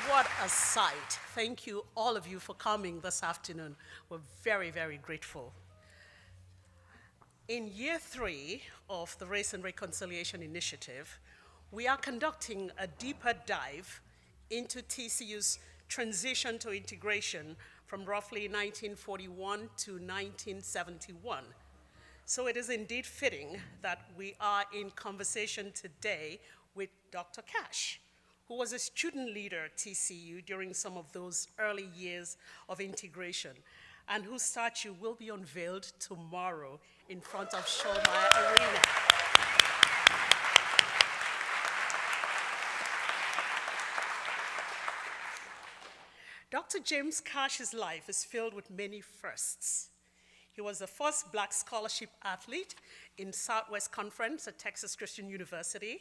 What a sight. Thank you, all of you, for coming this afternoon. We're very, very grateful. In year 3 of the Race and Reconciliation Initiative, we are conducting a deeper dive into TCU's transition to integration from roughly 1941 to 1971. So it is indeed fitting that we are in conversation today with Dr. Cash, who was a student leader at TCU during some of those early years of integration, and whose statue will be unveiled tomorrow in front of Schulmeyer Arena. Dr. James Cash's life is filled with many firsts. He was the first Black scholarship athlete in Southwest Conference at Texas Christian University,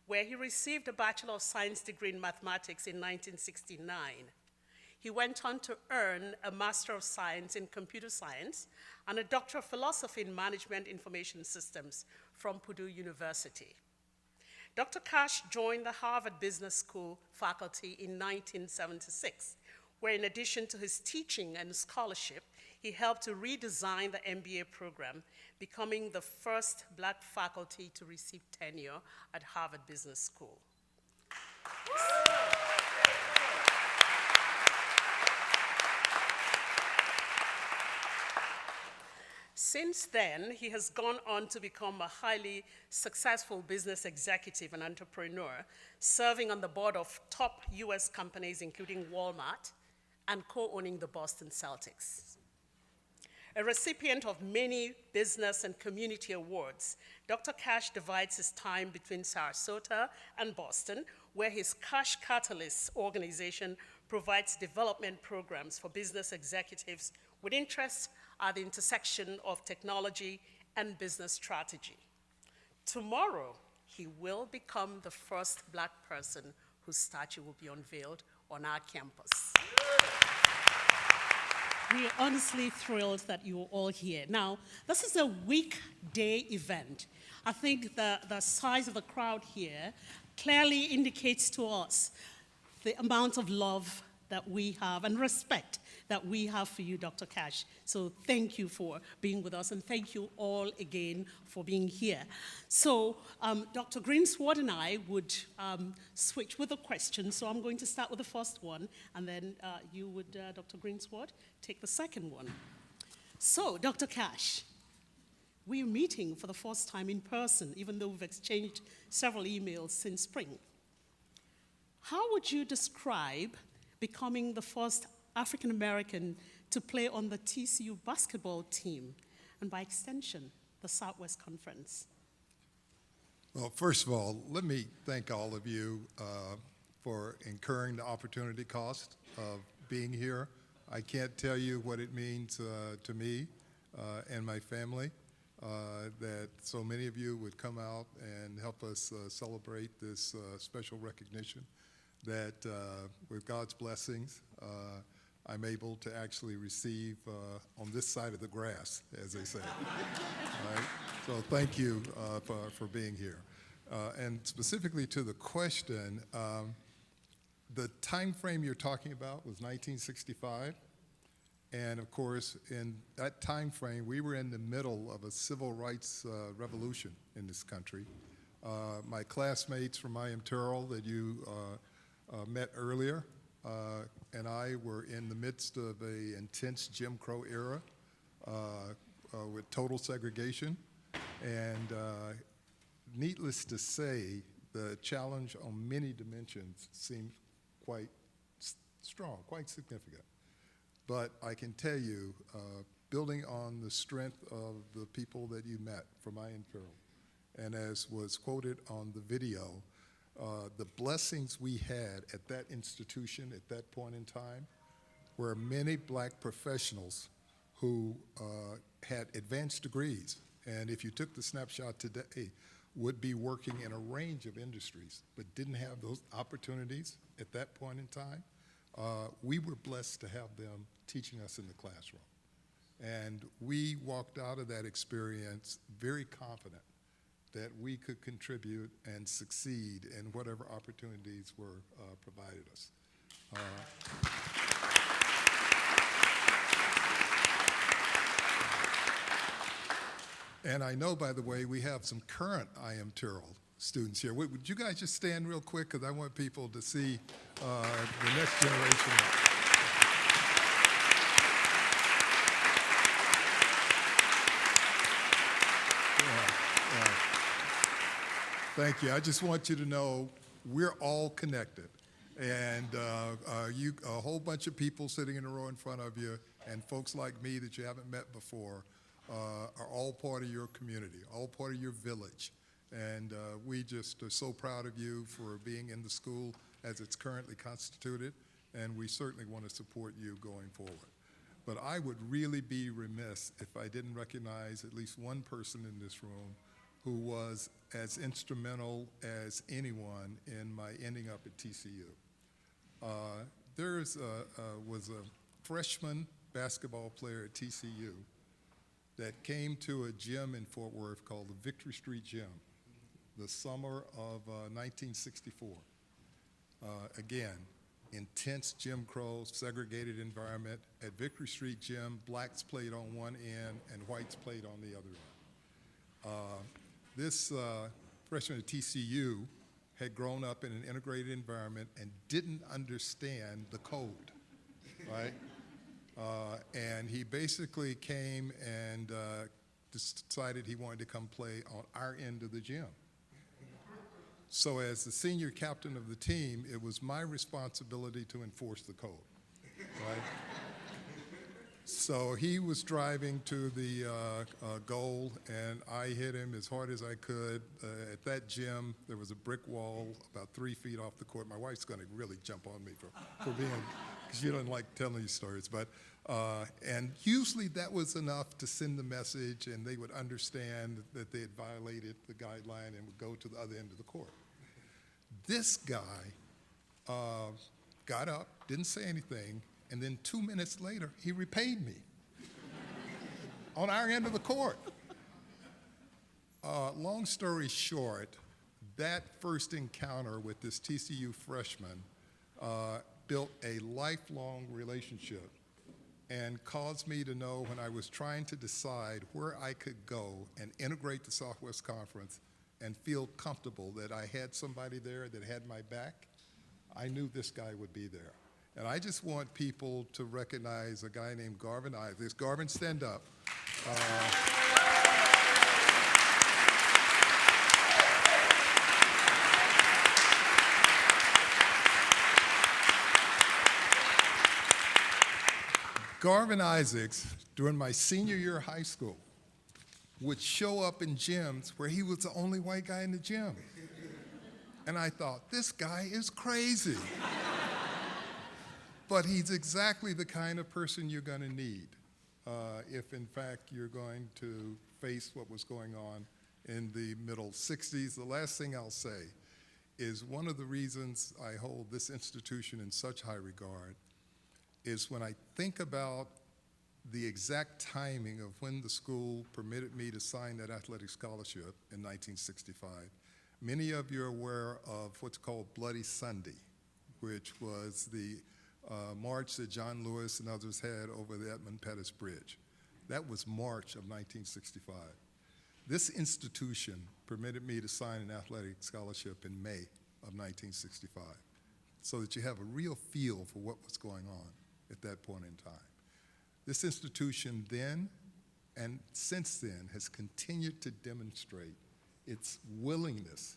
where he received a Bachelor of Science degree in mathematics in 1969. He went on to earn a Master of Science in Computer Science and a Doctor of Philosophy in Management Information Systems from Purdue University. Dr. Cash joined the Harvard Business School faculty in 1976, where in addition to his teaching and scholarship, he helped to redesign the MBA program, becoming the first Black faculty to receive tenure at Harvard Business School. Since then, he has gone on to become a highly successful business executive and entrepreneur, serving on the board of top US companies, including Walmart, and co-owning the Boston Celtics. A recipient of many business and community awards, Dr. Cash divides his time between Sarasota and Boston, where his Cash Catalyst organization provides development programs for business executives with interests at the intersection of technology and business strategy. Tomorrow, he will become the first Black person whose statue will be unveiled on our campus. We are honestly thrilled that you are all here. Now, this is a weekday event. I think the size of the crowd here clearly indicates to us the amount of love that we have and respect that we have for you, Dr. Cash. So thank you for being with us, and thank you all again for being here. So Dr. Greensward and I would switch with the questions. So I'm going to start with the first one, and then you would, Dr. Greensward, take the second one. So, Dr. Cash, we're meeting for the first time in person, even though we've exchanged several emails since spring. How would you describe becoming the first African American to play on the TCU basketball team, and by extension, the Southwest Conference? Well, first of all, let me thank all of you for incurring the opportunity cost of being here. I can't tell you what it means to me and my family that so many of you would come out and help us celebrate this special recognition that with God's blessings, I'm able to actually receive on this side of the grass, as they say. Right? So thank you for being here. And specifically to the question, the time frame you're talking about was 1965. And of course, in that time frame, we were in the middle of a civil rights revolution in this country. My classmates from I.M. Terrell that you met earlier, and I were in the midst of an intense Jim Crow era with total segregation. And needless to say, the challenge on many dimensions seemed quite strong, quite significant. But I can tell you, building on the strength of the people that you met from I.M. Terrell, and as was quoted on the video, the blessings we had at that institution at that point in time were many Black professionals who had advanced degrees, and if you took the snapshot today, would be working in a range of industries, but didn't have those opportunities at that point in time. We were blessed to have them teaching us in the classroom. And we walked out of that experience very confident that we could contribute and succeed in whatever opportunities were provided us. And I know, by the way, we have some current I.M. Terrell students here. Would you guys just stand real quick, because I want people to see the next generation. Thank you. I just want you to know we're all connected. And a whole bunch of people sitting in the row in front of you and folks like me that you haven't met before are all part of your community, all part of your village. And we just are so proud of you for being in the school as it's currently constituted, and we certainly want to support you going forward. But I would really be remiss if I didn't recognize at least one person in this room who was as instrumental as anyone in my ending up at TCU. There was a freshman basketball player at TCU that came to a gym in Fort Worth called the Victory Street Gym the summer of 1964. Again, intense Jim Crow, segregated environment. At Victory Street Gym, blacks played on one end and whites played on the other end. This freshman at TCU had grown up in an integrated environment and didn't understand the code, right? And he basically came and decided he wanted to come play on our end of the gym. So as the senior captain of the team, it was my responsibility to enforce the code, right? So he was driving to the goal, and I hit him as hard as I could. At that gym, there was a brick wall about 3 feet off the court. My wife's going to really jump on me for being, because she doesn't like telling these stories. But and usually that was enough to send the message, and they would understand that they had violated the guideline and would go to the other end of the court. This guy got up, didn't say anything, and then 2 minutes later, he repaid me on our end of the court. Long story short, that first encounter with this TCU freshman built a lifelong relationship and caused me to know, when I was trying to decide where I could go and integrate the Southwest Conference and feel comfortable that I had somebody there that had my back, I knew this guy would be there. And I just want people to recognize a guy named Garvin Isaacs. Garvin, stand up. Garvin Isaacs, during my senior year of high school, would show up in gyms where he was the only white guy in the gym. And I thought, this guy is crazy. But he's exactly the kind of person you're going to need if, in fact, you're going to face what was going on in the middle 60s. The last thing I'll say is one of the reasons I hold this institution in such high regard is when I think about the exact timing of when the school permitted me to sign that athletic scholarship in 1965. Many of you are aware of what's called Bloody Sunday, which was the march that John Lewis and others had over the Edmund Pettus Bridge. That was March of 1965. This institution permitted me to sign an athletic scholarship in May of 1965, so that you have a real feel for what was going on at that point in time. This institution then and since then has continued to demonstrate its willingness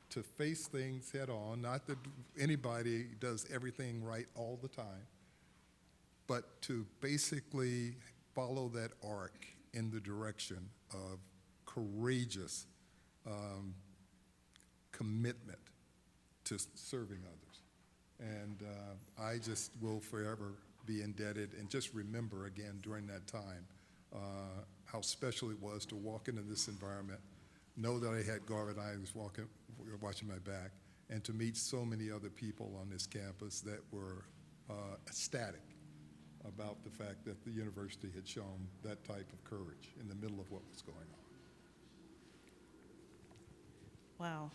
to face things head on, not that anybody does everything right all the time, but to basically follow that arc in the direction of courageous commitment to serving others. And I just will forever be indebted, and just remember again during that time how special it was to walk into this environment, know that I had Garvin Isaacs watching my back, and to meet so many other people on this campus that were ecstatic about the fact that the university had shown that type of courage in the middle of what was going on. Wow.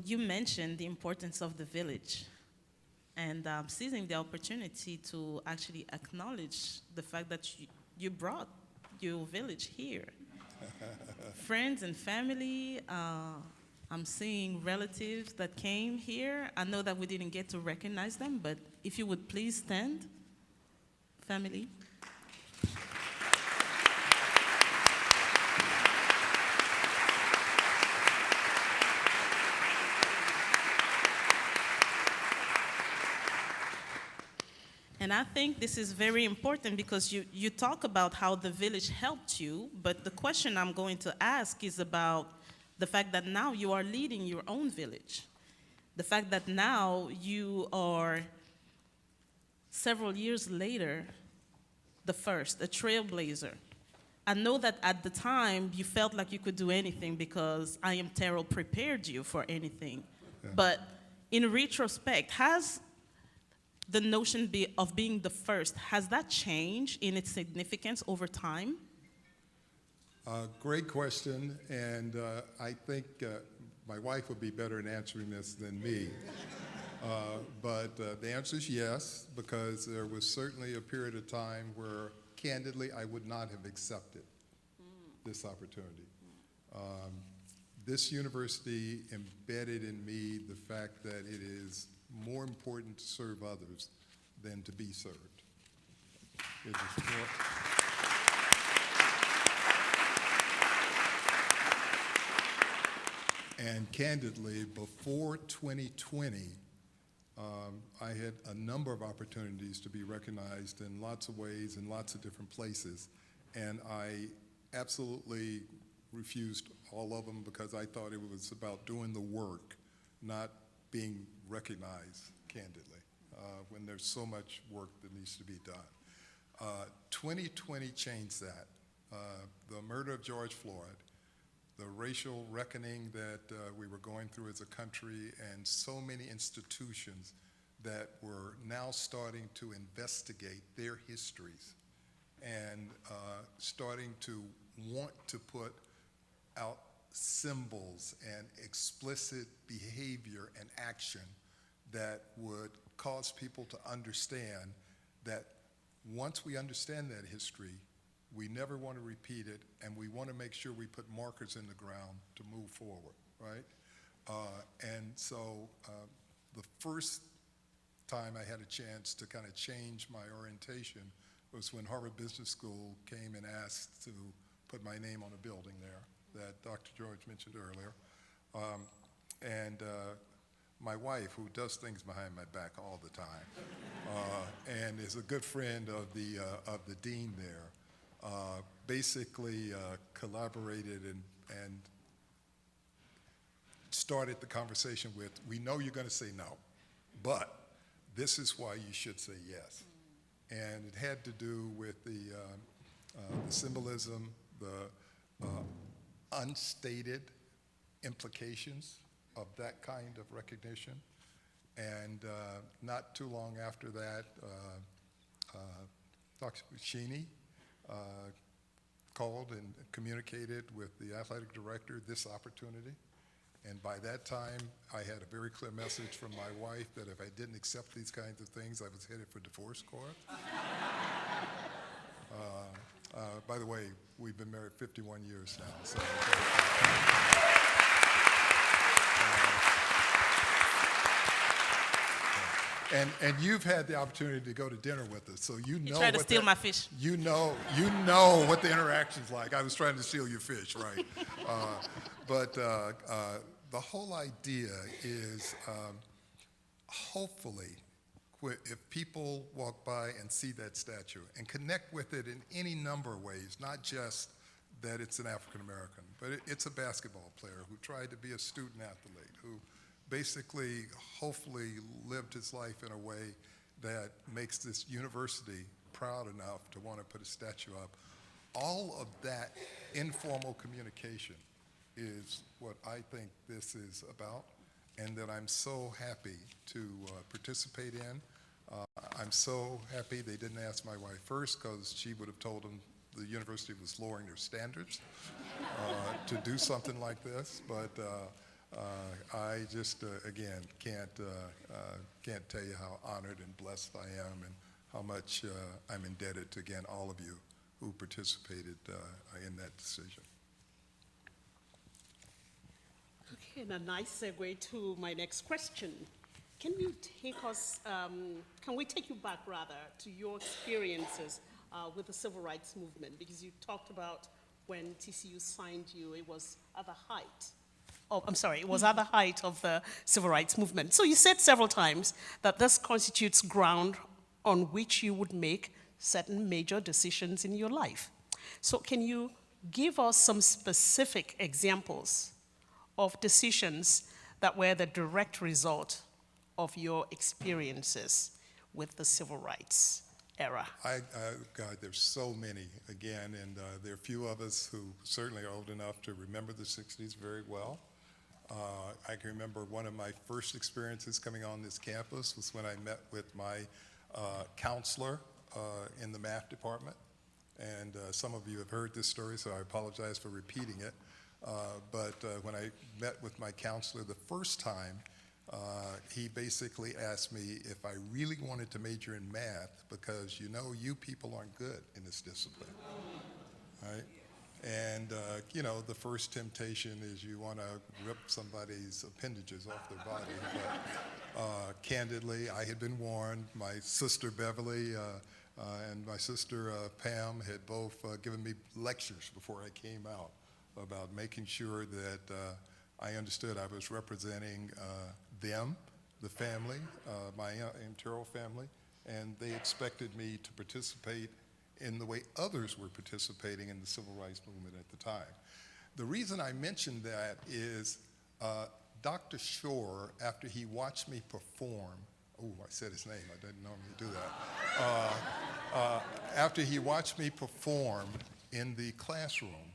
You mentioned the importance of the village, and seizing the opportunity to actually acknowledge the fact that you brought your village here. Friends and family, I'm seeing relatives that came here. I know that we didn't get to recognize them, but if you would please stand, family. And I think this is very important because you talk about how the village helped you, but the question I'm going to ask is about the fact that now you are leading your own village. The fact that now you are, several years later, the first, a trailblazer. I know that at the time you felt like you could do anything because I Am Terrell prepared you for anything. Yeah. But in retrospect, has the notion of being the first, has that changed in its significance over time? Great question, and I think my wife would be better at answering this than me. But the answer is yes, because there was certainly a period of time where, candidly, I would not have accepted this opportunity. This university embedded in me the fact that it is more important to serve others than to be served. It is more. And candidly, before 2020, I had a number of opportunities to be recognized in lots of ways, in lots of different places, and I absolutely refused all of them because I thought it was about doing the work, not being recognized, candidly, when there's so much work that needs to be done. 2020 changed that. The murder of George Floyd, the racial reckoning that we were going through as a country, and so many institutions that were now starting to investigate their histories and starting to want to put out symbols and explicit behavior and action that would cause people to understand that once we understand that history, we never want to repeat it, and we want to make sure we put markers in the ground to move forward, right? And so the first time I had a chance to kind of change my orientation was when Harvard Business School came and asked to put my name on a building there that Dr. George mentioned earlier. My wife, who does things behind my back all the time, and is a good friend of the dean there, basically collaborated and started the conversation with, we know you're going to say no, but this is why you should say yes. And it had to do with the symbolism, the unstated implications of that kind of recognition. And not too long after that, Dr. Buccini called and communicated with the athletic director this opportunity. And by that time, I had a very clear message from my wife that if I didn't accept these kinds of things, I was headed for divorce court. By the way, we've been married 51 years now. So, and you've had the opportunity to go to dinner with us, so you know. You tried to steal my fish. You know what the interaction's like. I was trying to steal your fish, right? But the whole idea is, hopefully, if people walk by and see that statue and connect with it in any number of ways, not just that it's an African American, but it's a basketball player who tried to be a student athlete, who basically, hopefully, lived his life in a way that makes this university proud enough to want to put a statue up. All of that informal communication is what I think this is about, and that I'm so happy to participate in. I'm so happy they didn't ask my wife first, because she would have told them the university was lowering their standards to do something like this, but I just, again, can't tell you how honored and blessed I am and how much I'm indebted to, again, all of you who participated in that decision. Okay, and a nice segue to my next question. Can you take us, can we take you back rather to your experiences with the civil rights movement? Because you talked about when TCU signed you, it was at the height. Oh, I'm sorry, it was at the height of the civil rights movement. So you said several times that this constitutes ground on which you would make certain major decisions in your life. So can you give us some specific examples of decisions that were the direct result of your experiences with the civil rights era? God, there's so many, again, and there are a few of us who certainly are old enough to remember the 60s very well. I can remember one of my first experiences coming on this campus was when I met with my counselor in the math department. And some of you have heard this story, so I apologize for repeating it. But when I met with my counselor the first time, he basically asked me if I really wanted to major in math because, you know, you people aren't good in this discipline, right? And, you know, the first temptation is you want to rip somebody's appendages off their body. But candidly, I had been warned. My sister Beverly and my sister Pam had both given me lectures before I came out about making sure that I understood I was representing them, the family, my Antero family, and they expected me to participate in the way others were participating in the civil rights movement at the time. The reason I mentioned that is Dr. Shore, after he watched me perform, oh, I said his name, I didn't normally do that. After he watched me perform in the classroom,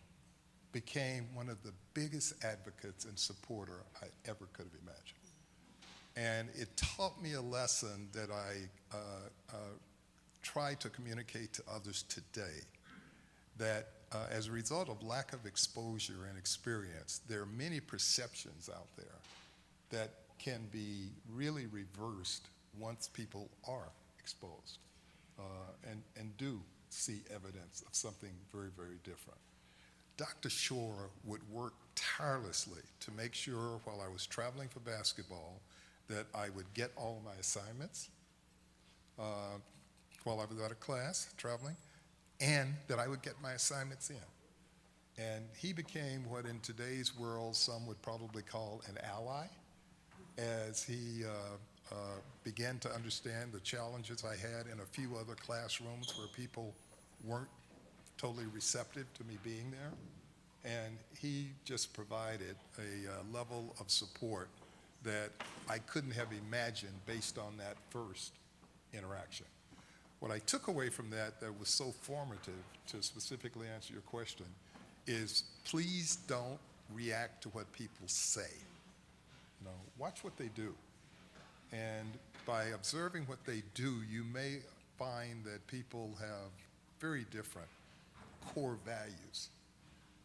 became one of the biggest advocates and supporter I ever could have imagined. And it taught me a lesson that I try to communicate to others today, that as a result of lack of exposure and experience, there are many perceptions out there that can be really reversed once people are exposed and do see evidence of something very, very different. Dr. Shore would work tirelessly to make sure while I was traveling for basketball that I would get all my assignments while I was out of class traveling, and that I would get my assignments in. And he became what in today's world some would probably call an ally, as he began to understand the challenges I had in a few other classrooms where people weren't totally receptive to me being there. And he just provided a level of support that I couldn't have imagined based on that first interaction. What I took away from that was so formative, to specifically answer your question, is please don't react to what people say. You know, watch what they do. And by observing what they do, you may find that people have very different core values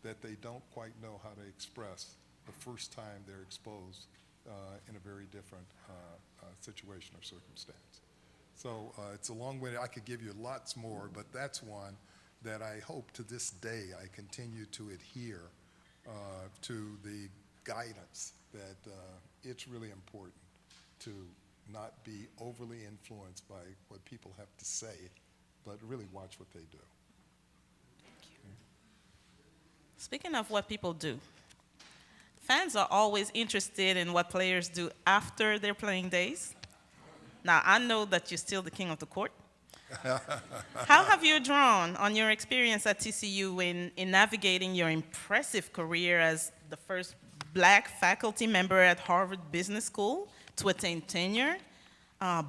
that they don't quite know how to express the first time they're exposed in a very different situation or circumstance. So it's a long way. I could give you lots more, but that's one that I hope to this day I continue to adhere to the guidance that it's really important to not be overly influenced by what people have to say, but really watch what they do. Speaking of what people do, fans are always interested in what players do after their playing days. Now, I know that you're still the king of the court. How have you drawn on your experience at TCU in navigating your impressive career as the first Black faculty member at Harvard Business School to attain tenure,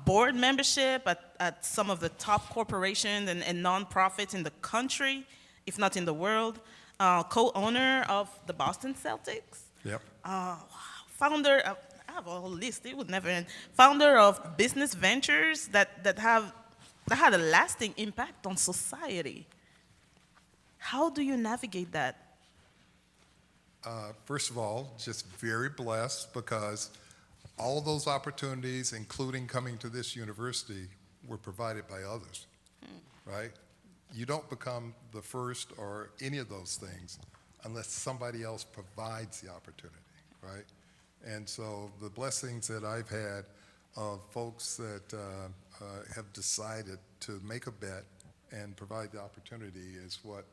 board membership at some of the top corporations and nonprofits in the country, if not in the world, co-owner of the Boston Celtics? Yep. Founder of, I have a whole list, it would never end. Founder of business ventures that had a lasting impact on society. How do you navigate that? First of all, just very blessed because all those opportunities, including coming to this university, were provided by others, right? You don't become the first or any of those things unless somebody else provides the opportunity, right? And so the blessings that I've had of folks that have decided to make a bet and provide the opportunity is what,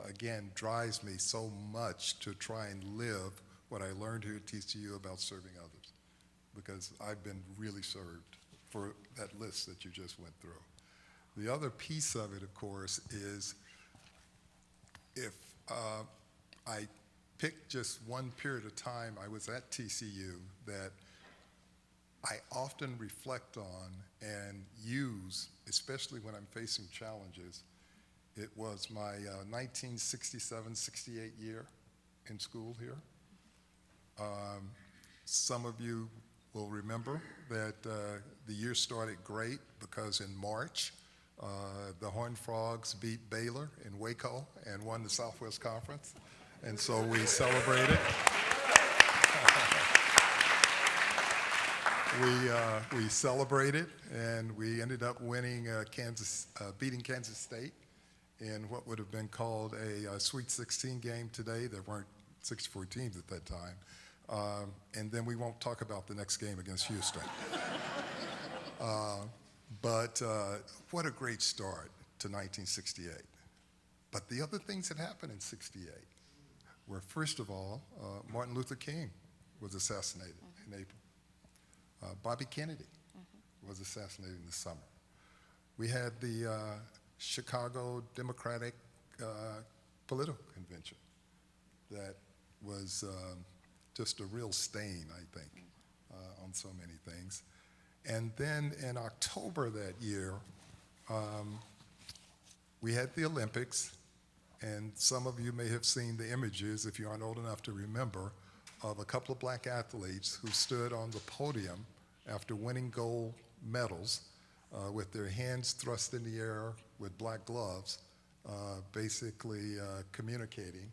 again, drives me so much to try and live what I learned here at TCU about serving others, because I've been really served for that list that you just went through. The other piece of it, of course, is if I pick just one period of time I was at TCU that I often reflect on and use, especially when I'm facing challenges. It was my 1967-68 year in school here. Some of you will remember that the year started great because in March, the Horned Frogs beat Baylor in Waco and won the Southwest Conference. And so we celebrated. We celebrated, and we ended up winning beating Kansas State in what would have been called a Sweet 16 game today. There weren't 64 teams at that time. And then we won't talk about the next game against Houston. But what a great start to 1968. But the other things that happened in 68 were, first of all, Martin Luther King was assassinated in April. Bobby Kennedy was assassinated in the summer. We had the Chicago Democratic Political Convention that was just a real stain, I think, on so many things. And then in October that year, we had the Olympics, and some of you may have seen the images, if you aren't old enough to remember, of a couple of black athletes who stood on the podium after winning gold medals with their hands thrust in the air with black gloves, basically communicating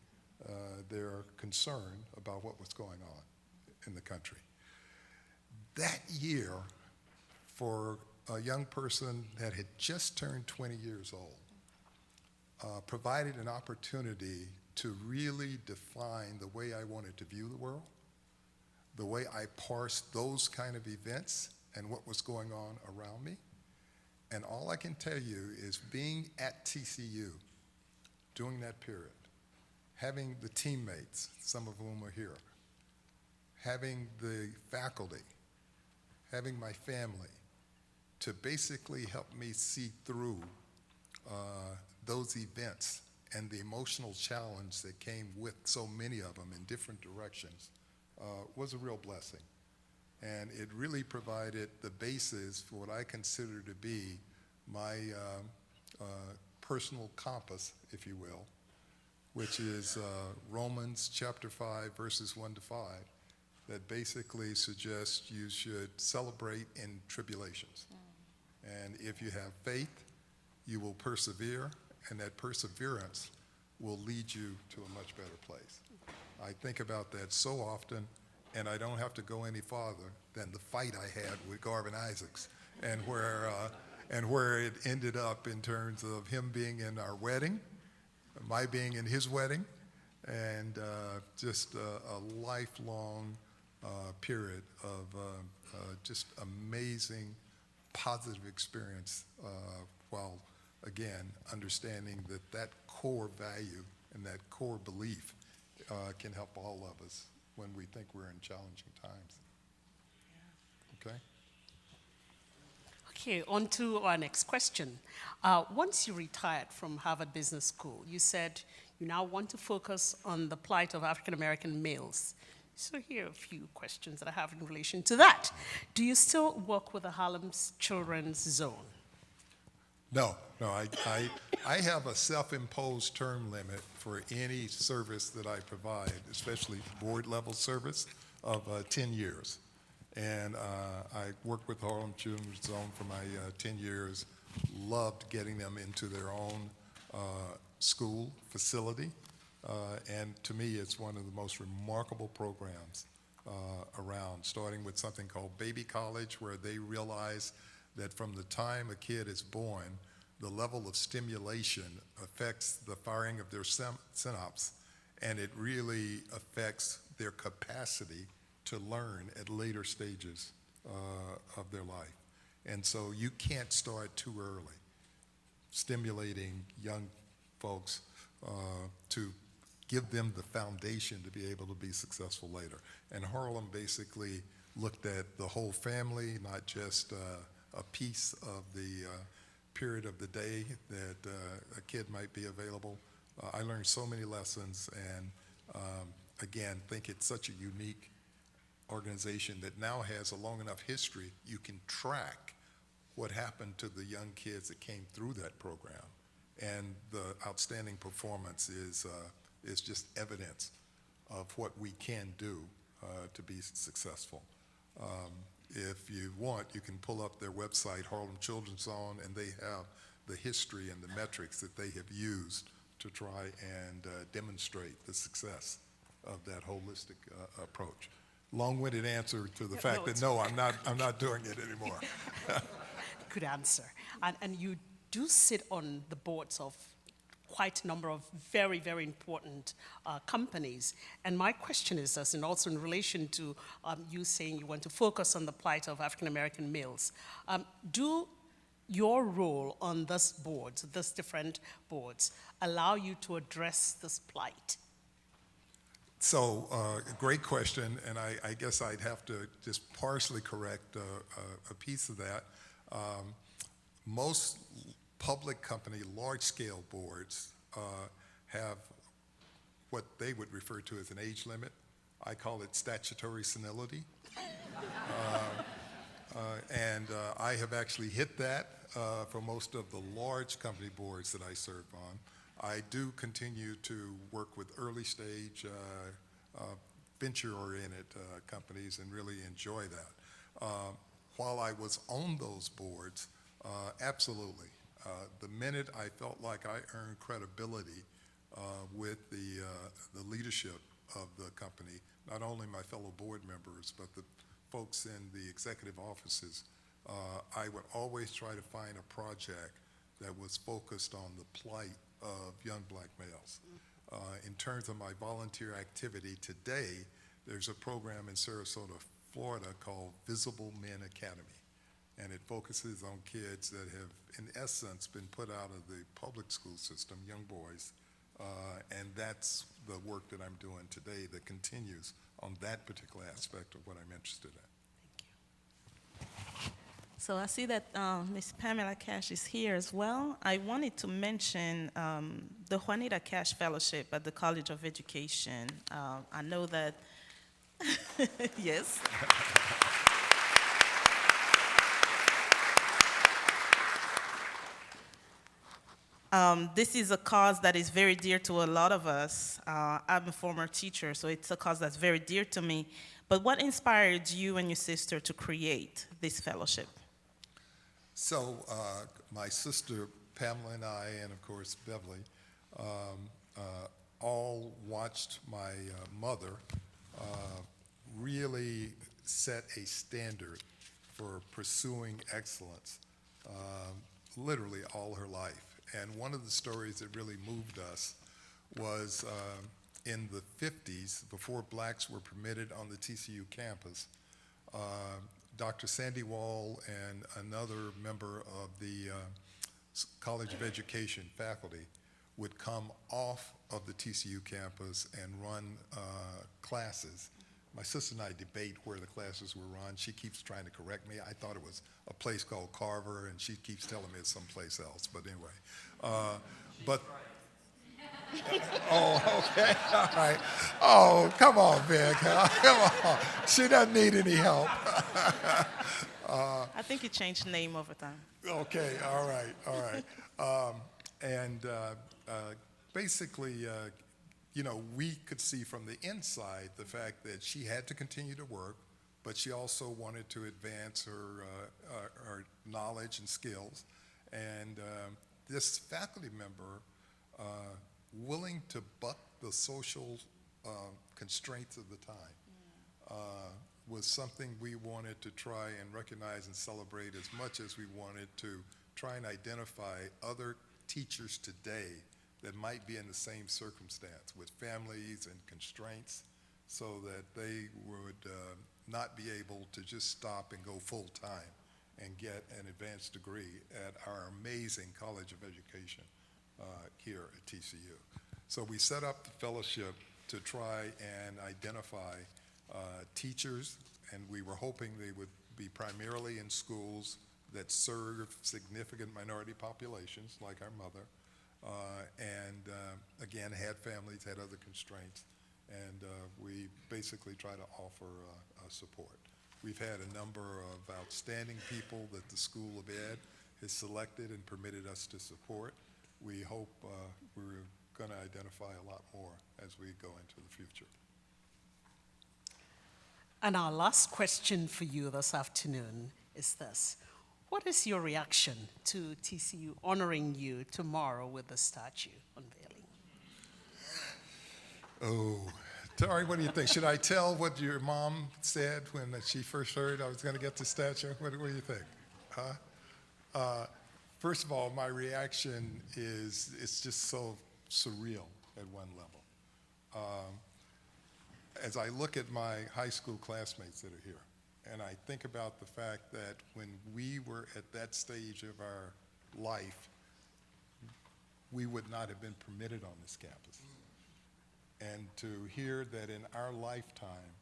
their concern about what was going on in the country. That year, for a young person that had just turned 20 years old, provided an opportunity to really define the way I wanted to view the world, the way I parsed those kind of events and what was going on around me. And all I can tell you is being at TCU during that period, having the teammates, some of whom are here, having the faculty, having my family, to basically help me see through those events and the emotional challenge that came with so many of them in different directions was a real blessing. And it really provided the basis for what I consider to be my personal compass, if you will, which is Romans chapter 5, verses 1 to 5, that basically suggests you should celebrate in tribulations. And if you have faith, you will persevere, and that perseverance will lead you to a much better place. I think about that so often, and I don't have to go any farther than the fight I had with Garvin Isaacs and where it ended up in terms of him being in our wedding, my being in his wedding, and just a lifelong period of just amazing positive experience while, again, understanding that that core value and that core belief can help all of us when we think we're in challenging times. Okay? Okay, on to our next question. Once you retired from Harvard Business School, you said you now want to focus on the plight of African American males. So here are a few questions that I have in relation to that. Do you still work with the Harlem's Children's Zone? No, I have a self-imposed term limit for any service that I provide, especially board-level service, of 10 years. And I worked with the Harlem Children's Zone for my 10 years, loved getting them into their own school facility, and to me, it's one of the most remarkable programs around, starting with something called Baby College, where they realize that from the time a kid is born, the level of stimulation affects the firing of their synapse, and it really affects their capacity to learn at later stages of their life. And so you can't start too early stimulating young folks to give them the foundation to be able to be successful later. And Harlem basically looked at the whole family, not just a piece of the period of the day that a kid might be available. I learned so many lessons, and again, think it's such a unique organization that now has a long enough history, you can track what happened to the young kids that came through that program. And the outstanding performance is just evidence of what we can do to be successful. If you want, you can pull up their website, Harlem Children's Zone, and they have the history and the metrics that they have used to try and demonstrate the success of that holistic approach. Long-winded answer to the fact that no, I'm not doing it anymore. Good answer. And you do sit on the boards of quite a number of very, very important companies. And my question is this, and also in relation to you saying you want to focus on the plight of African-American males, do your role on this board, these different boards, allow you to address this plight? So, great question, and I guess I'd have to just partially correct a piece of that. Most public company, large-scale boards have what they would refer to as an age limit. I call it statutory senility. And I have actually hit that for most of the large company boards that I serve on. I do continue to work with early stage venture-oriented companies and really enjoy that. While I was on those boards, absolutely. The minute I felt like I earned credibility with the leadership of the company, not only my fellow board members, but the folks in the executive offices, I would always try to find a project that was focused on the plight of young black males. In terms of my volunteer activity today, there's a program in Sarasota, Florida called Visible Men Academy. And it focuses on kids that have, in essence, been put out of the public school system, young boys, and that's the work that I'm doing today that continues on that particular aspect of what I'm interested in. Thank you. So I see that Ms. Pamela Cash is here as well. I wanted to mention the Juanita Cash Fellowship at the College of Education. I know that, yes. This is a cause that is very dear to a lot of us. I'm a former teacher, so it's a cause that's very dear to me. But what inspired you and your sister to create this fellowship? So my sister Pamela and I, and of course Beverly, all watched my mother really set a standard for pursuing excellence literally all her life. And one of the stories that really moved us was in the 50s, before blacks were permitted on the TCU campus, Dr. Sandy Wall and another member of the College of Education faculty would come off of the TCU campus and run classes. My sister and I debate where the classes were run. She keeps trying to correct me. I thought it was a place called Carver, and she keeps telling me it's someplace else. But anyway, oh, okay, all right. Oh, come on, Vic. Come on. She doesn't need any help. I think you changed name over time. Okay, all right. Basically, you know, we could see from the inside the fact that she had to continue to work, but she also wanted to advance her knowledge and skills. And this faculty member willing to buck the social constraints of the time was something we wanted to try and recognize and celebrate as much as we wanted to try and identify other teachers today that might be in the same circumstance with families and constraints so that they would not be able to just stop and go full-time and get an advanced degree at our amazing College of Education here at TCU. So we set up the fellowship to try and identify teachers, and we were hoping they would be primarily in schools that serve significant minority populations, like our mother, and again, had families, had other constraints, and we basically try to offer support. We've had a number of outstanding people that the School of Ed has selected and permitted us to support. We hope we're going to identify a lot more as we go into the future. And our last question for you this afternoon is this. What is your reaction to TCU honoring you tomorrow with the statue unveiling? Oh, Tari, what do you think? Should I tell what your mom said when she first heard I was going to get the statue? What do you think? Huh? First of all, my reaction is it's just so surreal at one level. As I look at my high school classmates that are here, and I think about the fact that when we were at that stage of our life, we would not have been permitted on this campus. And to hear that in our lifetime,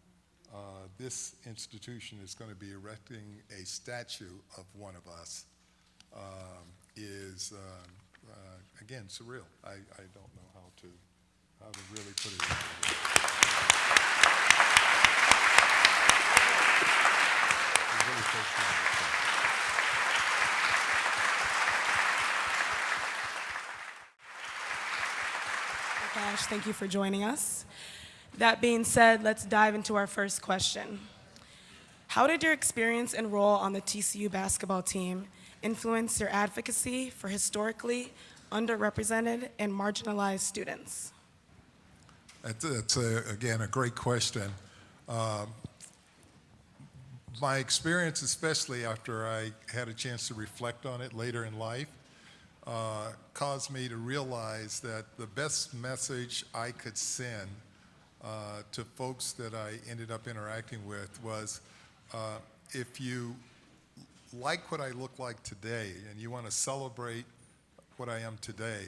this institution is going to be erecting a statue of one of us is, again, surreal. I don't know how to really put it in words. It really takes me out of time. Gosh, thank you for joining us. That being said, let's dive into our first question. How did your experience and role on the TCU basketball team influence your advocacy for historically underrepresented and marginalized students? That's again, a great question. My experience, especially after I had a chance to reflect on it later in life, caused me to realize that the best message I could send to folks that I ended up interacting with was, if you like what I look like today and you want to celebrate what I am today,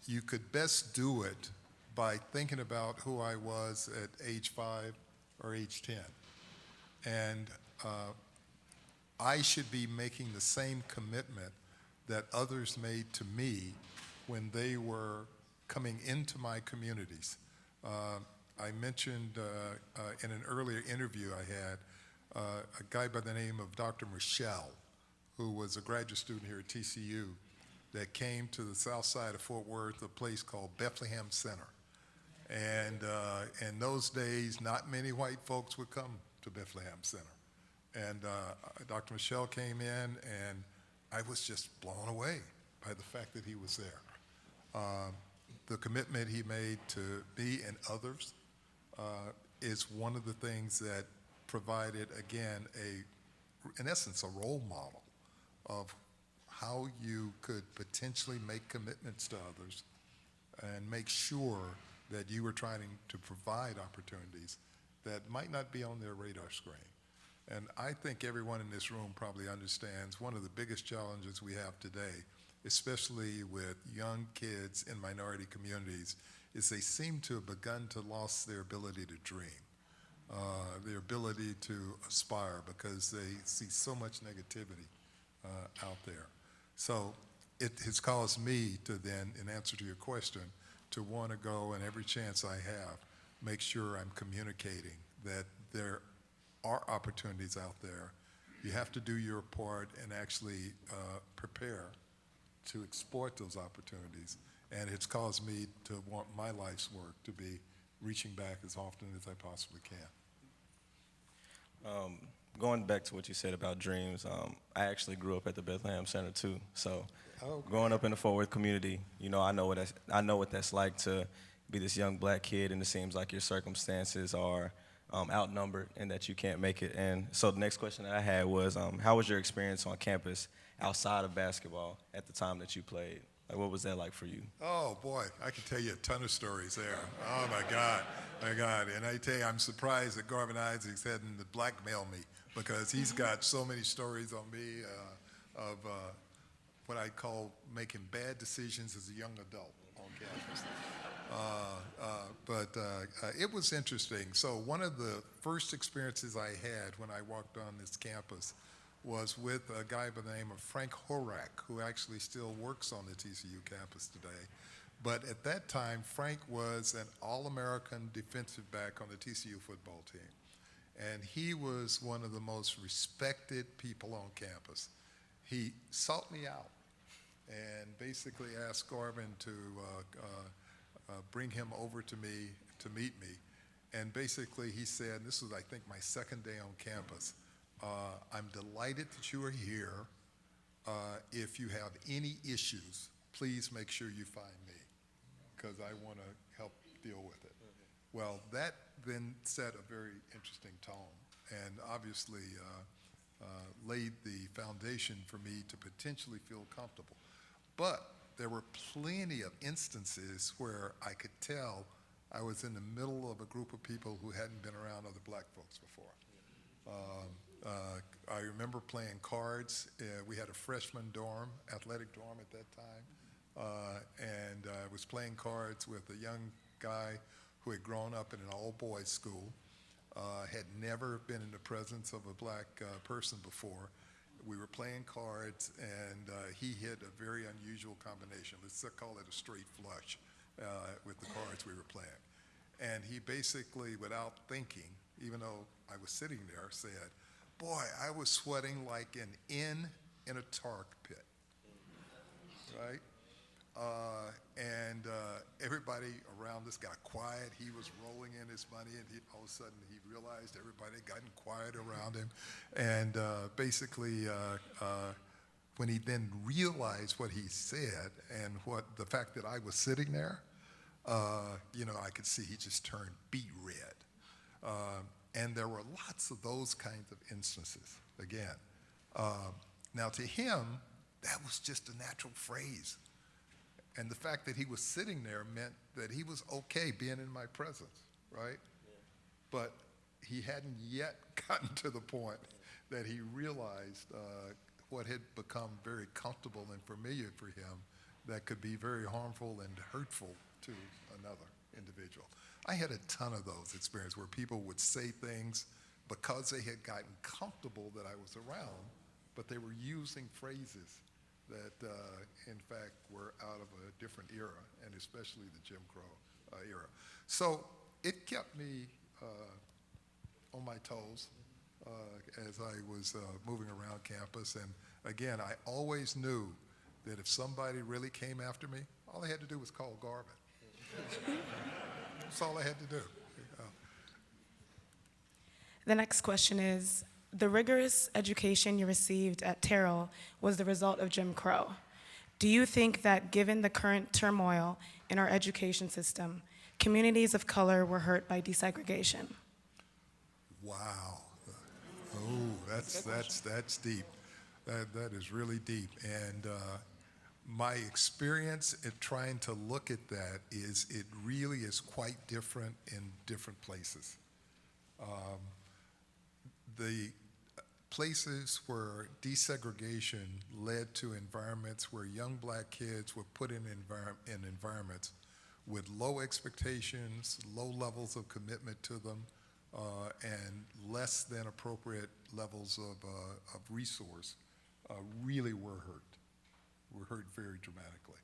you could best do it by thinking about who I was at age 5 or age 10. And I should be making the same commitment that others made to me when they were coming into my communities. I mentioned in an earlier interview I had a guy by the name of Dr. Michelle, who was a graduate student here at TCU that came to the south side of Fort Worth, a place called Bethlehem Center. And in those days, not many white folks would come to Bethlehem Center. And Dr. Michelle came in, and I was just blown away by the fact that he was there. The commitment he made to me and others is one of the things that provided, again, in essence, a role model of how you could potentially make commitments to others and make sure that you were trying to provide opportunities that might not be on their radar screen. And I think everyone in this room probably understands one of the biggest challenges we have today, especially with young kids in minority communities, is they seem to have begun to lose their ability to dream, their ability to aspire, because they see so much negativity out there. So it has caused me to then, in answer to your question, to want to go, and every chance I have, make sure I'm communicating that there are opportunities out there. You have to do your part and actually prepare to exploit those opportunities. And it's caused me to want my life's work to be reaching back as often as I possibly can. going back to what you said about dreams, I actually grew up at the Bethlehem Center too. So, Okay. growing up in the Fort Worth community, I know what that's like to be this young black kid, and it seems like your circumstances are outnumbered and that you can't make it. And so, the next question that I had was, how was your experience on campus outside of basketball at the time that you played? Like, what was that like for you? Oh boy, I can tell you a ton of stories there. Oh my God. And I tell you, I'm surprised that Garvin Isaacs hadn't blackmailed me, because he's got so many stories on me of what I call making bad decisions as a young adult on campus. But it was interesting. So one of the first experiences I had when I walked on this campus was with a guy by the name of Frank Horak, who actually still works on the TCU campus today. But at that time, Frank was an All-American defensive back on the TCU football team. And he was one of the most respected people on campus. He sought me out and basically asked Garvin to bring him over to me to meet me. And basically he said, and this was, I think, my second day on campus, I'm delighted that you are here. If you have any issues, please make sure you find me, because I want to help deal with it. Well, that then set a very interesting tone, and obviously laid the foundation for me to potentially feel comfortable. But there were plenty of instances where I could tell I was in the middle of a group of people who hadn't been around other black folks before. I remember playing cards. We had a freshman dorm, athletic dorm at that time, and I was playing cards with a young guy who had grown up in an all-boys school, had never been in the presence of a black person before. We were playing cards, and he hit a very unusual combination. Let's call it a straight flush with the cards we were playing. And he basically, without thinking, even though I was sitting there, said, "Boy, I was sweating like an inn in a tar pit," right? And everybody around us got quiet. He was rolling in his money, and all of a sudden he realized everybody had gotten quiet around him. And basically, when he then realized what he said and the fact that I was sitting there, I could see he just turned beet red. And there were lots of those kinds of instances, again. Now, to him, that was just a natural phrase. And the fact that he was sitting there meant that he was okay being in my presence, right? Yeah. But he hadn't yet gotten to the point that he realized what had become very comfortable and familiar for him that could be very harmful and hurtful to another individual. I had a ton of those experiences where people would say things because they had gotten comfortable that I was around, but they were using phrases that, in fact, were out of a different era, and especially the Jim Crow era. So it kept me on my toes as I was moving around campus. And again, I always knew that if somebody really came after me, all I had to do was call Garvin. That's all I had to do. The next question is, the rigorous education you received at Terrell was the result of Jim Crow. Do you think that given the current turmoil in our education system, communities of color were hurt by desegregation? Wow. Oh, that's deep. That is really deep. And my experience at trying to look at that is it really is quite different in different places. The places where desegregation led to environments where young black kids were put in environments with low expectations, low levels of commitment to them, and less than appropriate levels of resource, really were hurt. Were hurt very dramatically.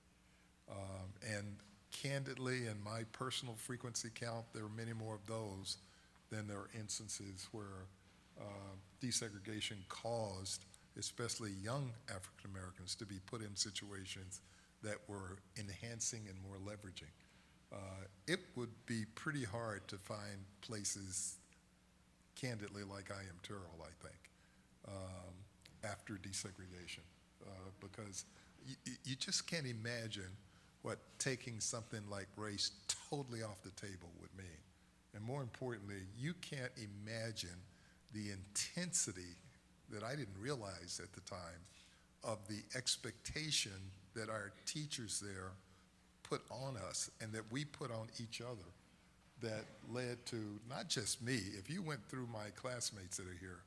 And candidly, in my personal frequency count, there are many more of those than there are instances where desegregation caused, especially young African Americans, to be put in situations that were enhancing and more leveraging. It would be pretty hard to find places candidly like I am Terrell, I think, after desegregation, because you just can't imagine what taking something like race totally off the table would mean. And more importantly, you can't imagine the intensity that I didn't realize at the time of the expectation that our teachers there put on us and that we put on each other that led to not just me. If you went through my classmates that are here,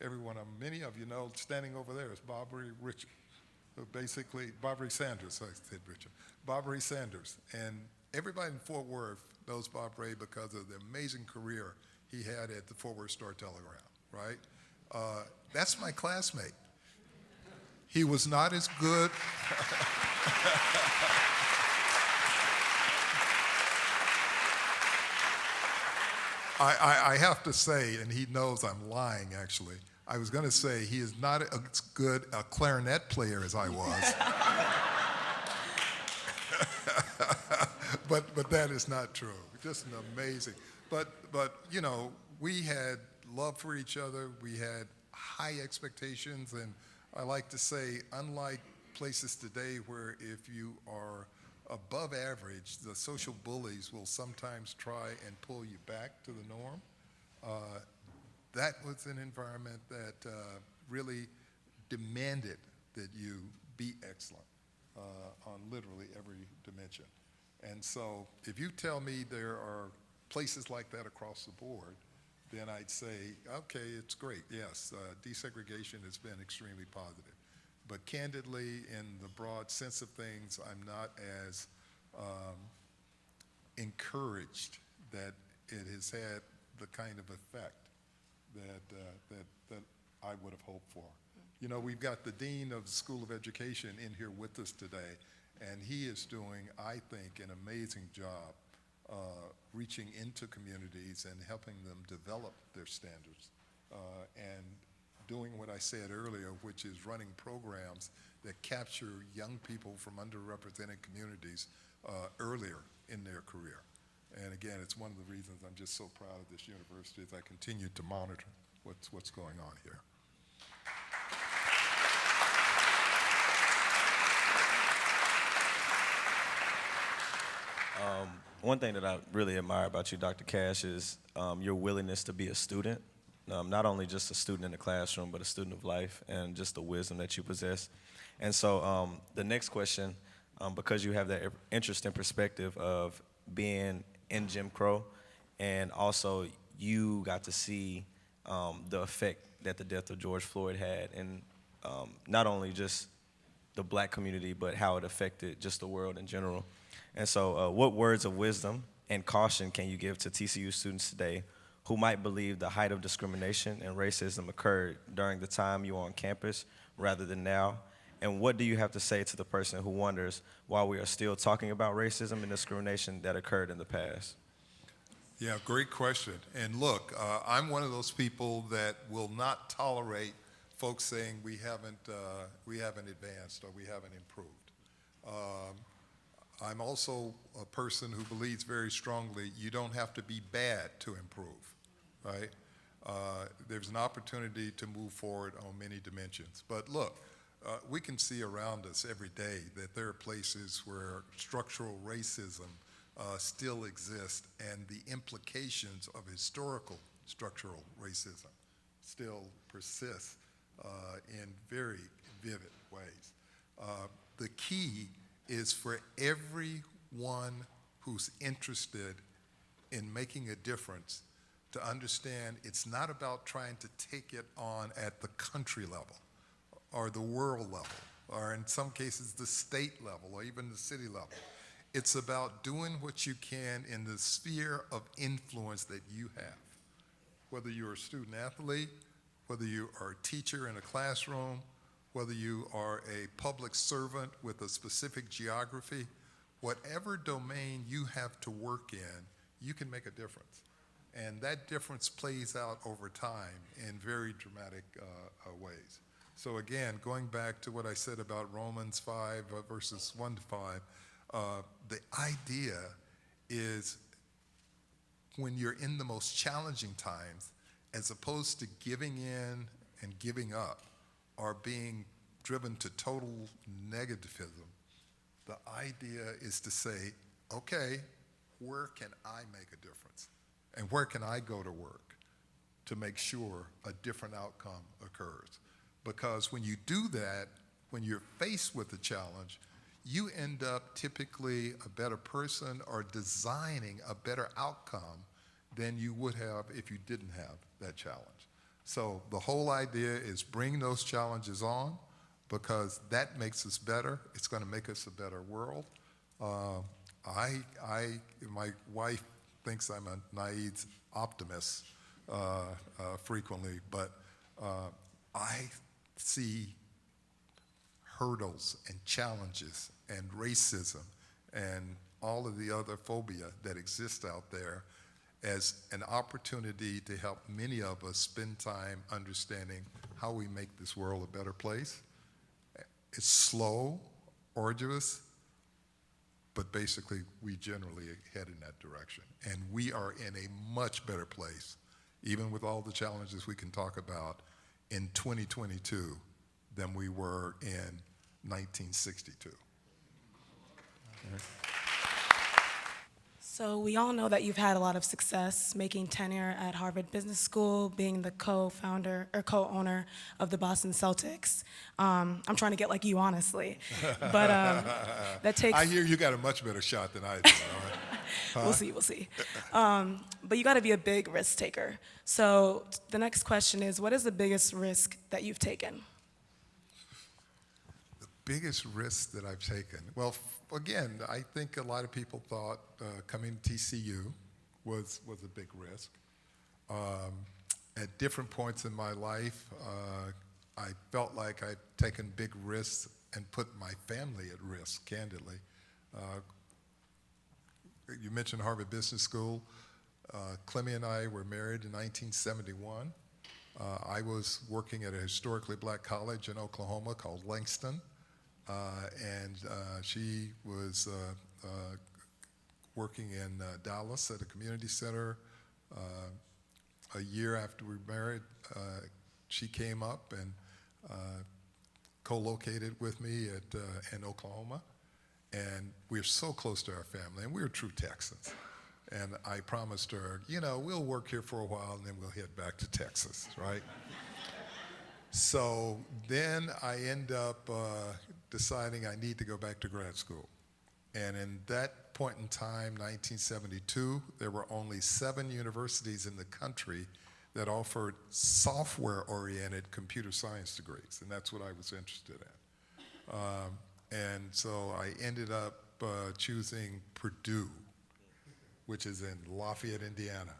every one of them, many of you know, standing over there is Barbary Richard, basically, Barbary Sanders, I said Richard, Barbary Sanders. And everybody in Fort Worth knows Bob Ray because of the amazing career he had at the Fort Worth Star-Telegram, right? That's my classmate. He was not as good. I have to say, and he knows I'm lying actually, I was going to say he is not as good a clarinet player as I was. But that is not true. Just an amazing. But you know, we had love for each other. We had high expectations, and I like to say, unlike places today where if you are above average, the social bullies will sometimes try and pull you back to the norm. That was an environment that really demanded that you be excellent on literally every dimension. And so if you tell me there are places like that across the board, then I'd say, okay, it's great. Yes, desegregation has been extremely positive. But candidly, in the broad sense of things, I'm not as encouraged that it has had the kind of effect that I would have hoped for. You know, we've got the Dean of the School of Education in here with us today, and he is doing, I think, an amazing job reaching into communities and helping them develop their standards and doing what I said earlier, which is running programs that capture young people from underrepresented communities earlier in their career. And again, it's one of the reasons I'm just so proud of this university as I continue to monitor what's going on here. One thing that I really admire about you, Dr. Cash, is your willingness to be a student, not only just a student in the classroom, but a student of life, and just the wisdom that you possess. And so the next question, because you have that interesting perspective of being in Jim Crow, and also you got to see the effect that the death of George Floyd had, and not only just the black community, but how it affected just the world in general. And so what words of wisdom and caution can you give to TCU students today who might believe the height of discrimination and racism occurred during the time you were on campus rather than now? And what do you have to say to the person who wonders why we are still talking about racism and discrimination that occurred in the past? Yeah, great question. And look, I'm one of those people that will not tolerate folks saying we haven't advanced or we haven't improved. I'm also a person who believes very strongly you don't have to be bad to improve, right? There's an opportunity to move forward on many dimensions. But look, we can see around us every day that there are places where structural racism still exist, and the implications of historical structural racism still persist in very vivid ways. The key is for everyone who's interested in making a difference to understand it's not about trying to take it on at the country level or the world level or in some cases the state level or even the city level. It's about doing what you can in the sphere of influence that you have. Whether you're a student athlete, whether you are a teacher in a classroom, whether you are a public servant with a specific geography, whatever domain you have to work in, you can make a difference. And that difference plays out over time in very dramatic ways. So again, going back to what I said about Romans 5 verses 1 to 5, the idea is when you're in the most challenging times, as opposed to giving in and giving up or being driven to total negativism, the idea is to say, okay, where can I make a difference? And where can I go to work to make sure a different outcome occurs? Because when you do that, when you're faced with a challenge, you end up typically a better person or designing a better outcome than you would have if you didn't have that challenge. So the whole idea is bring those challenges on, because that makes us better. It's going to make us a better world. My wife thinks I'm a naive optimist frequently, but I see hurdles and challenges and racism and all of the other phobia that exist out there as an opportunity to help many of us spend time understanding how we make this world a better place. It's slow, arduous, but basically we generally head in that direction. And we are in a much better place, even with all the challenges we can talk about, in 2022 than we were in 1962. So we all know that you've had a lot of success making tenure at Harvard Business School, being the co-founder or co-owner of the Boston Celtics. I'm trying to get like you, honestly, but that takes. I hear you got a much better shot than I do. All right? Huh? We'll see. But you got to be a big risk taker. So the next question is, what is the biggest risk that you've taken? The biggest risk that I've taken? Well, again, I think a lot of people thought coming to TCU was a big risk. At different points in my life, I felt like I'd taken big risks and put my family at risk, candidly. You mentioned Harvard Business School. Clemmy and I were married in 1971. I was working at a historically black college in Oklahoma called Langston. And she was working in Dallas at a community center. A year after we were married, she came up and co-located with me in Oklahoma. And we were so close to our family, and we were true Texans. And I promised her, we'll work here for a while, and then we'll head back to Texas, right? So then I end up deciding I need to go back to grad school. And in that point in time, 1972, there were only 7 universities in the country that offered software-oriented computer science degrees, and that's what I was interested in. And so I ended up choosing Purdue, which is in Lafayette, Indiana,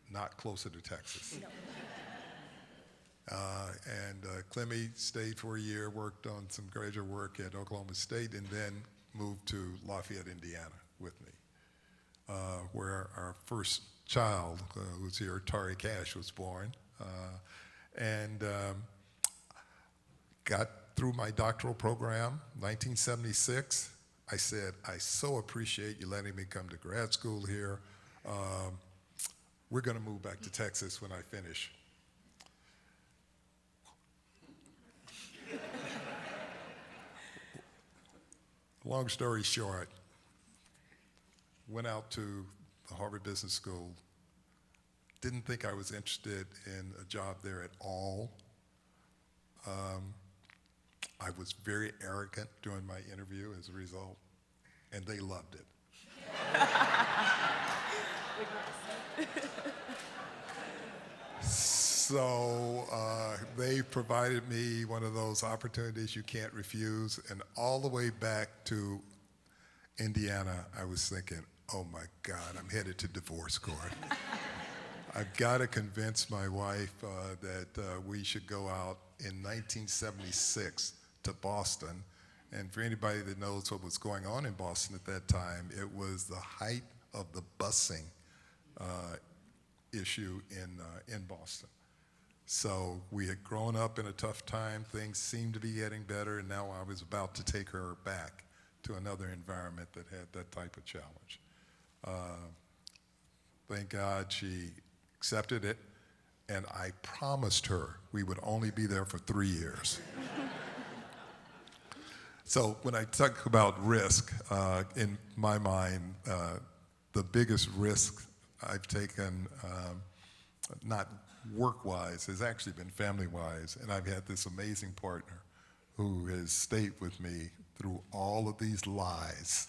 not closer to Texas. No. And Clemmy stayed for a year, worked on some graduate work at Oklahoma State, and then moved to Lafayette, Indiana with me, where our first child, who's here, Tari Cash, was born. And got through my doctoral program, 1976. I said, I so appreciate you letting me come to grad school here. We're going to move back to Texas when I finish. Long story short, went out to the Harvard Business School, didn't think I was interested in a job there at all. I was very arrogant during my interview as a result, and they loved it. So they provided me one of those opportunities you can't refuse, and all the way back to Indiana, I was thinking, oh my God, I'm headed to divorce court. I've got to convince my wife that we should go out in 1976 to Boston. And for anybody that knows what was going on in Boston at that time, it was the height of the busing issue in Boston. So we had grown up in a tough time, things seemed to be getting better, and now I was about to take her back to another environment that had that type of challenge. Thank God she accepted it, and I promised her we would only be there for 3 years. So when I talk about risk, in my mind, the biggest risk I've taken, not work-wise, has actually been family-wise, and I've had this amazing partner who has stayed with me through all of these lies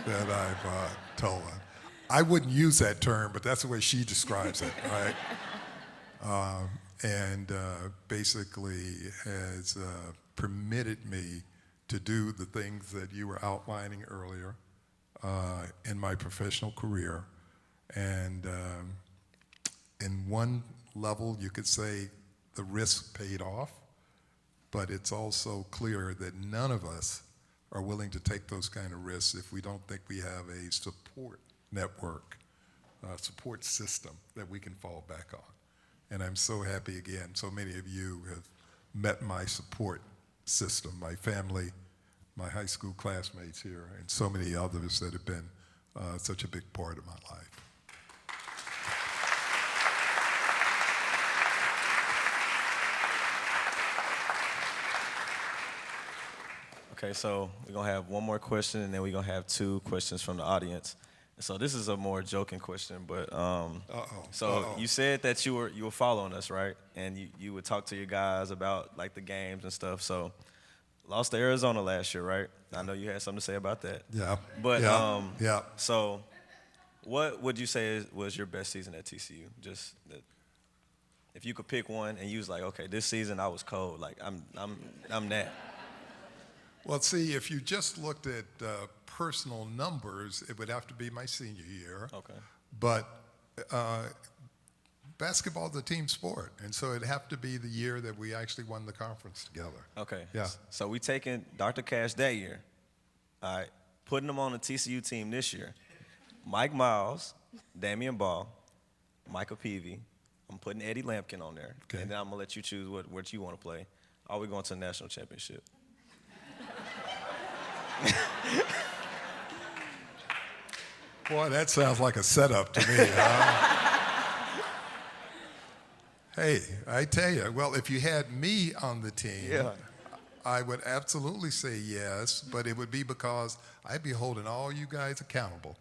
that I've told her. I wouldn't use that term, but that's the way she describes it, right? And basically has permitted me to do the things that you were outlining earlier in my professional career. And in one level, you could say the risk paid off, but it's also clear that none of us are willing to take those kind of risks if we don't think we have a support network, support system that we can fall back on. And I'm so happy, again, so many of you have met my support system, my family, my high school classmates here, and so many others that have been such a big part of my life. Okay, so we're gonna have one more question, and then we're gonna have 2 questions from the audience. So this is a more joking question, but you said that you were following us, right? And you would talk to your guys about like the games and stuff. So lost to Arizona last year, right? I know you had something to say about that. Yeah. But yeah. So what would you say was your best season at TCU? Just that, if you could pick one, and you was like, okay, this season I was cold. Like I'm that. Well, see, if you just looked at personal numbers, it would have to be my senior year. Okay. But basketball is a team sport, and so it'd have to be the year that we actually won the conference together. Okay. Yeah. So we taking Dr. Cash that year, all right, putting him on the TCU team this year. Mike Miles, Damian Ball, Michael Peavy. I'm putting Eddie Lampkin on there. Okay. And then I'm going to let you choose what you want to play. Are we going to the national championship? Boy, that sounds like a setup to me. Hey, I tell you, well, if you had me on the team, Yeah. I would absolutely say yes, but it would be because I'd be holding all you guys accountable.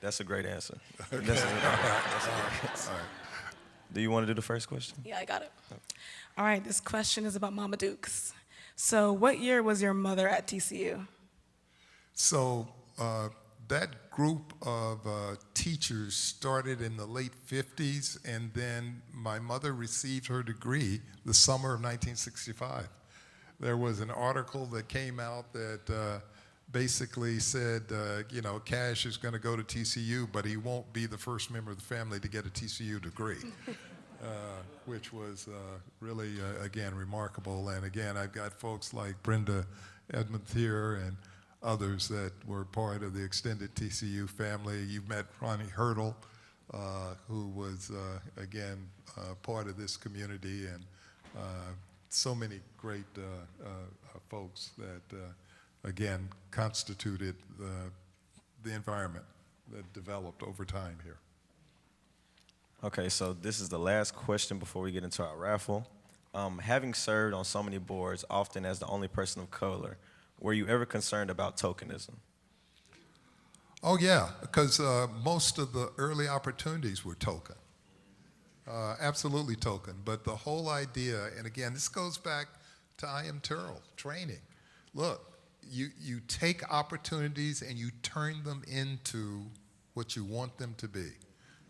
That's a great answer. Okay. That's a great answer. All right. Do you want to do the first question? Yeah, I got it. All right, this question is about Mama Dukes. So what year was your mother at TCU? So that group of teachers started in the late 50s, and then my mother received her degree the summer of 1965. There was an article that came out that basically said, Cash is going to go to TCU, but he won't be the first member of the family to get a TCU degree, which was really, again, remarkable. And again, I've got folks like Brenda Edmonds here and others that were part of the extended TCU family. You've met Ronnie Hurdle, who was, again, part of this community, and so many great folks that, again, constituted the environment that developed over time here. Okay, so this is the last question before we get into our raffle. Having served on so many boards, often as the only person of color, were you ever concerned about tokenism? Oh, yeah, because most of the early opportunities were token. Absolutely token. But the whole idea, and again, this goes back to I Am Terrell, training. Look, you take opportunities and you turn them into what you want them to be.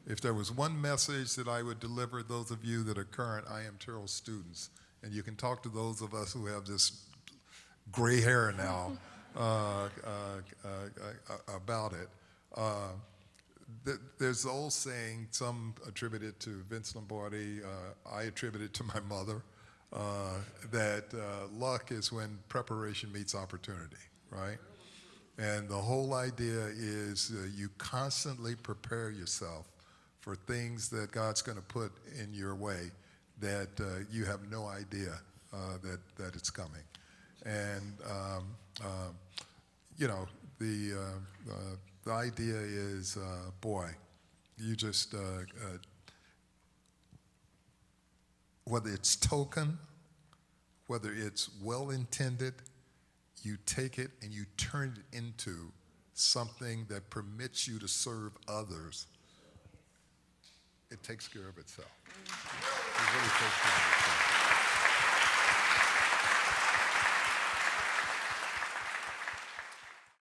If there was one message that I would deliver those of you that are current I Am Terrell students, and you can talk to those of us who have this gray hair now about it. There's the old saying, some attribute it to Vince Lombardi, I attribute it to my mother, that luck is when preparation meets opportunity, right? And the whole idea is you constantly prepare yourself for things that God's going to put in your way that you have no idea that it's coming. And, you know, the idea is, boy, you just, whether it's token, whether it's well-intended, you take it and you turn it into something that permits you to serve others. It takes care of itself.